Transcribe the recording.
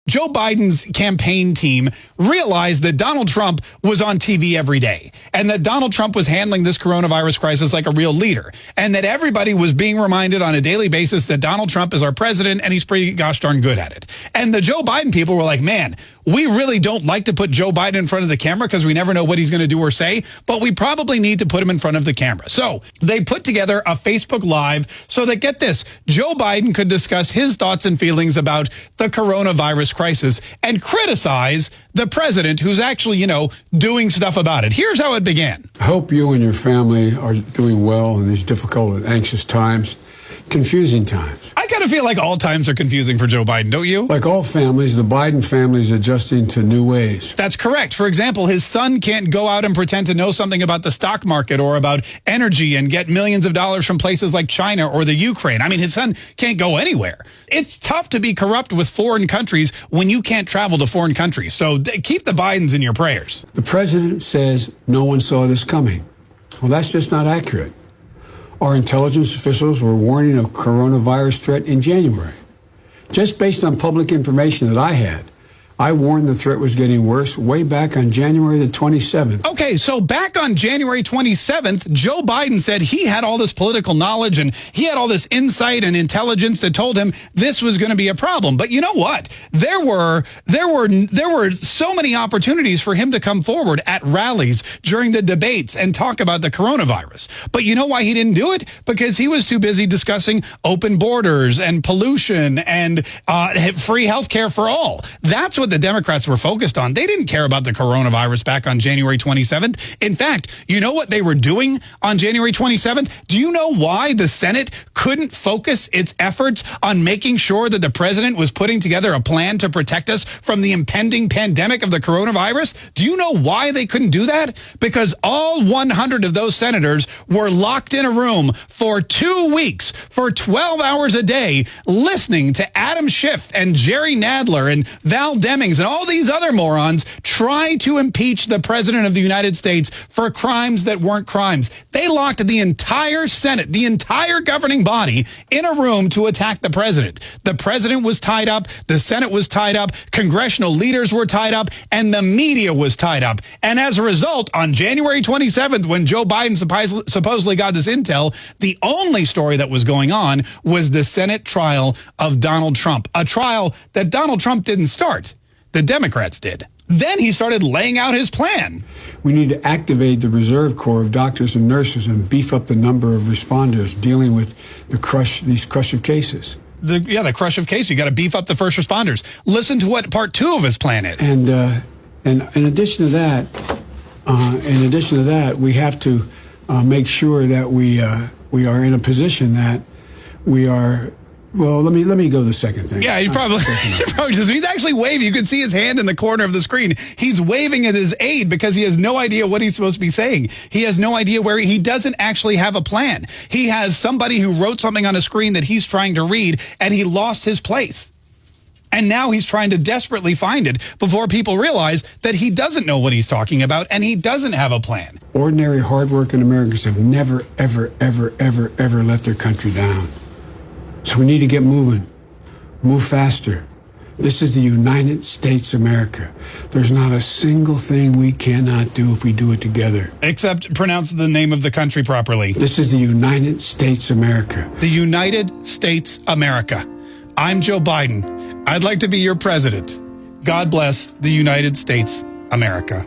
Joe Biden's campaign team realized that Donald Trump was on TV every day and that Donald Trump was handling this coronavirus crisis like a real leader and that everybody was being reminded on a daily basis that Donald Trump is our president and he's pretty gosh darn good at it. And the Joe Biden people were like, man, we really don't like to put Joe Biden in front of the camera because we never know what he's going to do or say, but we probably need to put him in front of the camera. So they put together a Facebook Live so that, get this, Joe Biden could discuss his thoughts and feelings about the coronavirus crisis and criticize the president who's actually, doing stuff about it. Here's how it began. I hope you and your family are doing well in these difficult and anxious times, confusing times. I kind of feel like all times are confusing for Joe Biden, don't you? Like all families, the Biden family is adjusting to new ways. That's correct. For example, his son can't go out and pretend to know something about the stock market or about energy and get millions of dollars from places like China or the Ukraine. I mean, his son can't go anywhere. It's tough to be corrupt with foreign countries when you can't travel to foreign countries. So keep the Bidens in your prayers. The president says no one saw this coming. Well, that's just not accurate. Our intelligence officials were warning of coronavirus threat in January. Just based on public information that I had, I warned the threat was getting worse way back on January the 27th. Okay, so back on January 27th, Joe Biden said he had all this political knowledge and he had all this insight and intelligence that told him this was going to be a problem. But you know what? There were so many opportunities for him to come forward at rallies during the debates and talk about the coronavirus. But you know why he didn't do it? Because he was too busy discussing open borders and pollution and free health care for all. That's what the Democrats were focused on. They didn't care about the coronavirus back on January 27th. In fact, you know what they were doing on January 27th? Do you know why the Senate couldn't focus its efforts on making sure that the president was putting together a plan to protect us from the impending pandemic of the coronavirus? Do you know why they couldn't do that? Because all 100 of those senators were locked in a room for 2 weeks, for 12 hours a day, listening to Adam Schiff and Jerry Nadler and Val Demings and all these other morons try to impeach the president of the United States for crimes that weren't crimes. They locked the entire Senate, the entire governing body, in a room to attack the president. The president was tied up, the Senate was tied up, congressional leaders were tied up, and the media was tied up. And as a result, on January 27th, when Joe Biden supposedly got this intel, the only story that was going on was the Senate trial of Donald Trump, a trial that Donald Trump didn't start. The Democrats did. Then he started laying out his plan. We need to activate the reserve corps of doctors and nurses and beef up the number of responders dealing with these crush of cases. The crush of cases. You got to beef up the first responders. Listen to what part 2 of his plan is. And in addition to that, we have to make sure that we are in a position that we are. Well, let me go to the second thing. Yeah, he's actually waving. You can see his hand in the corner of the screen. He's waving at his aide because he has no idea what he's supposed to be saying. He has no idea where he doesn't actually have a plan. He has somebody who wrote something on a screen that he's trying to read, and he lost his place. And now he's trying to desperately find it before people realize that he doesn't know what he's talking about and he doesn't have a plan. Ordinary, hardworking Americans have never, ever, ever, ever, ever let their country down. So we need to get moving, move faster. This is the United States of America. There's not a single thing we cannot do if we do it together. Except pronounce the name of the country properly. This is the United States of America. The United States America. I'm Joe Biden. I'd like to be your president. God bless the United States America.